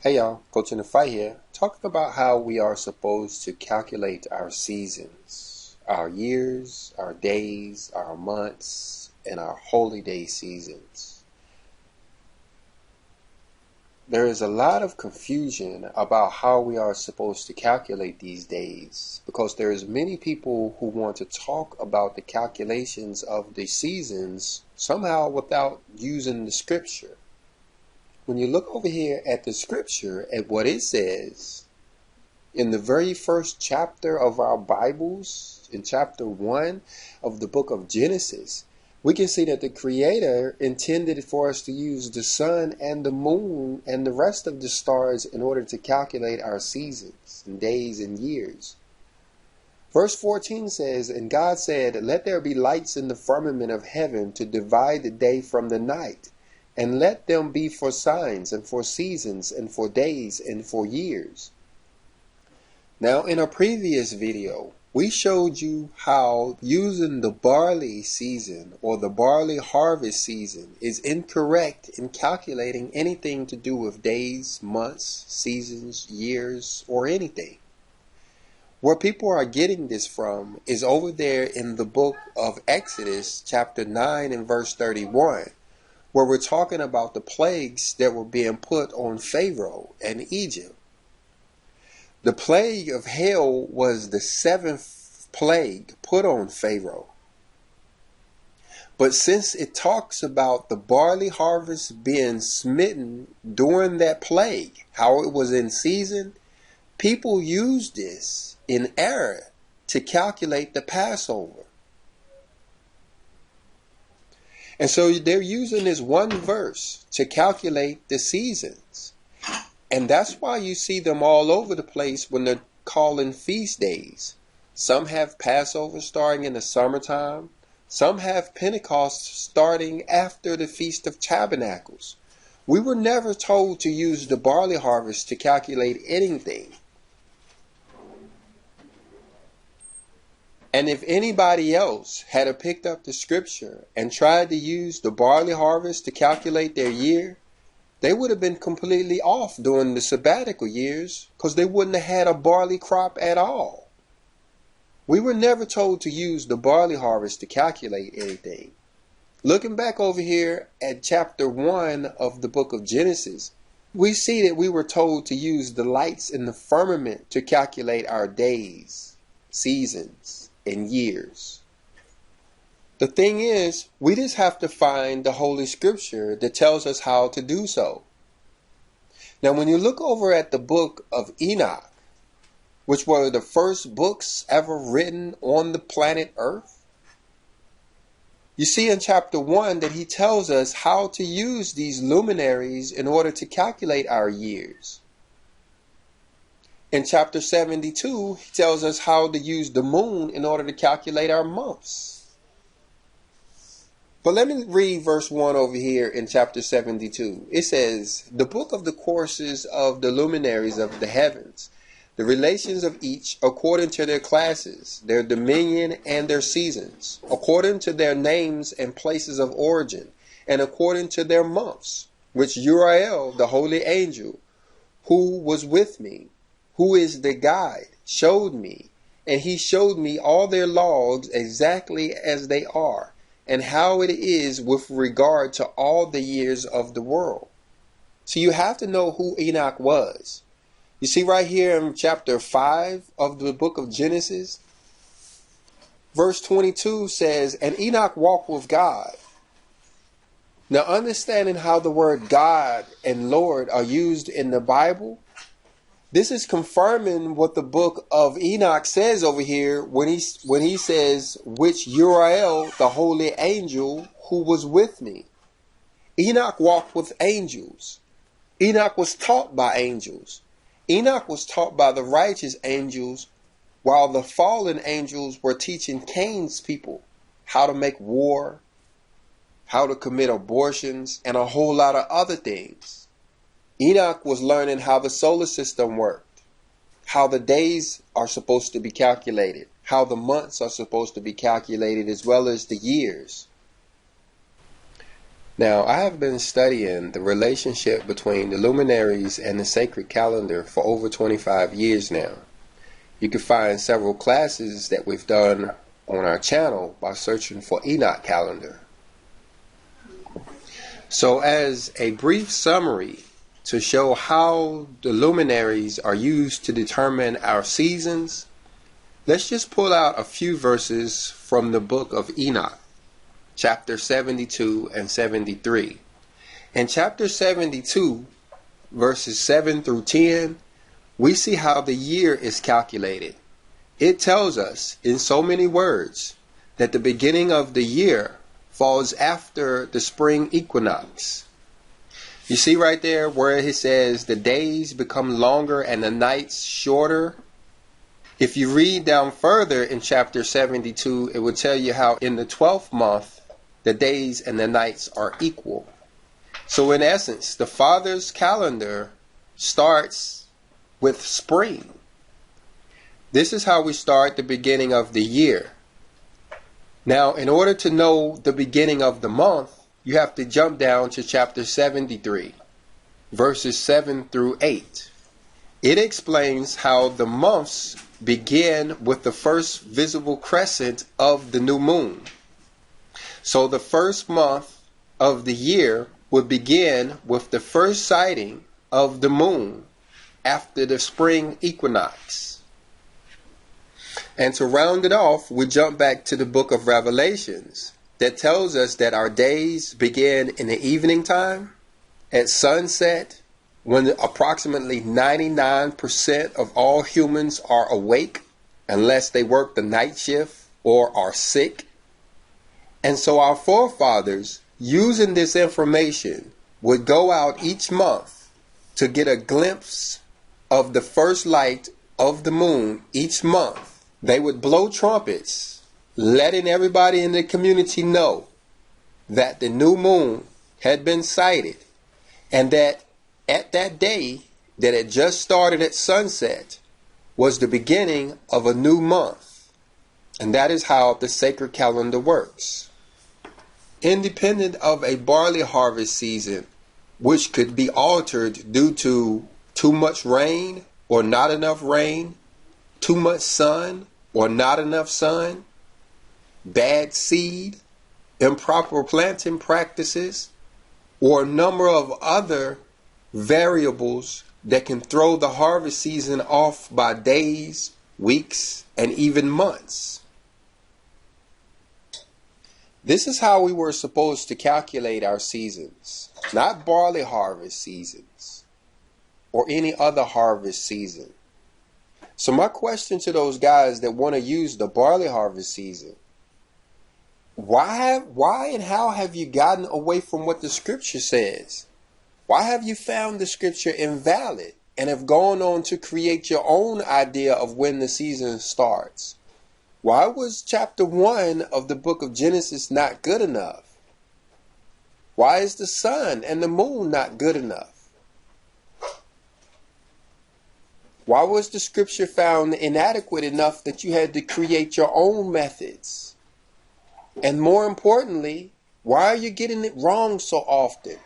Hey y'all, Coach in the Fight here, talking about how we are supposed to calculate our seasons, our years, our days, our months, and our holy day seasons. There is a lot of confusion about how we are supposed to calculate these days because there is many people who want to talk about the calculations of the seasons somehow without using the scripture. When you look over here at the scripture, at what it says, in the very first chapter of our Bibles, in chapter 1 of the book of Genesis, we can see that the Creator intended for us to use the sun and the moon and the rest of the stars in order to calculate our seasons and days and years. Verse 14 says, "And God said, Let there be lights in the firmament of heaven to divide the day from the night. And let them be for signs and for seasons and for days and for years." Now, in a previous video, we showed you how using the barley season or the barley harvest season is incorrect in calculating anything to do with days, months, seasons, years, or anything. Where people are getting this from is over there in the book of Exodus, chapter 9 and verse 31. Where we're talking about the plagues that were being put on Pharaoh and Egypt. The plague of hail was the 7th plague put on Pharaoh. But since it talks about the barley harvest being smitten during that plague, how it was in season, people used this in error to calculate the Passover. And so they're using this one verse to calculate the seasons. And that's why you see them all over the place when they're calling feast days. Some have Passover starting in the summertime. Some have Pentecost starting after the Feast of Tabernacles. We were never told to use the barley harvest to calculate anything. And if anybody else had picked up the scripture and tried to use the barley harvest to calculate their year, they would have been completely off during the sabbatical years because they wouldn't have had a barley crop at all. We were never told to use the barley harvest to calculate anything. Looking back over here at chapter 1 of the book of Genesis, we see that we were told to use the lights in the firmament to calculate our days, seasons, and years. The thing is, we just have to find the Holy Scripture that tells us how to do so. Now, when you look over at the book of Enoch, which were the first books ever written on the planet Earth, you see in chapter 1 that he tells us how to use these luminaries in order to calculate our years. In chapter 72, he tells us how to use the moon in order to calculate our months. But let me read verse 1 over here in chapter 72. It says, "The book of the courses of the luminaries of the heavens, the relations of each according to their classes, their dominion and their seasons, according to their names and places of origin, and according to their months, which Uriel, the holy angel, who was with me, who is the guide, showed me, and he showed me all their logs exactly as they are, and how it is with regard to all the years of the world." So you have to know who Enoch was. You see right here in chapter 5 of the book of Genesis, verse 22 says, "And Enoch walked with God." Now, understanding how the word God and Lord are used in the Bible, this is confirming what the book of Enoch says over here when he says, "Which Uriel, the holy angel, who was with me." Enoch walked with angels. Enoch was taught by angels. Enoch was taught by the righteous angels, while the fallen angels were teaching Cain's people how to make war, how to commit abortions, and a whole lot of other things. Enoch was learning how the solar system worked, how the days are supposed to be calculated, how the months are supposed to be calculated, as well as the years. Now, I have been studying the relationship between the luminaries and the sacred calendar for over 25 years now. You can find several classes that we've done on our channel by searching for Enoch calendar. So as a brief summary to show how the luminaries are used to determine our seasons, let's just pull out a few verses from the book of Enoch, chapter 72 and 73. In chapter 72, verses 7 through 10, we see how the year is calculated. It tells us in so many words that the beginning of the year falls after the spring equinox. You see right there where it says the days become longer and the nights shorter. If you read down further in chapter 72, it will tell you how in the 12th month the days and the nights are equal. So in essence, the Father's calendar starts with spring. This is how we start the beginning of the year. Now, in order to know the beginning of the month, you have to jump down to chapter 73, verses 7 through 8. It explains how the months begin with the first visible crescent of the new moon. So the first month of the year would begin with the first sighting of the moon after the spring equinox. And to round it off, we jump back to the book of Revelations that tells us that our days begin in the evening time at sunset, when approximately 99% of all humans are awake unless they work the night shift or are sick. And so our forefathers, using this information, would go out each month to get a glimpse of the first light of the moon each month. They would blow trumpets, letting everybody in the community know that the new moon had been sighted, and that at that day that it just started at sunset was the beginning of a new month. And that is how the sacred calendar works. Independent of a barley harvest season, which could be altered due to too much rain or not enough rain, too much sun or not enough sun, bad seed, improper planting practices, or a number of other variables that can throw the harvest season off by days, weeks, and even months. This is how we were supposed to calculate our seasons, not barley harvest seasons or any other harvest season. So my question to those guys that want to use the barley harvest season, why and how have you gotten away from what the scripture says? Why have you found the scripture invalid and have gone on to create your own idea of when the season starts? Why was chapter 1 of the book of Genesis not good enough? Why is the sun and the moon not good enough? Why was the scripture found inadequate enough that you had to create your own methods? And more importantly, why are you getting it wrong so often?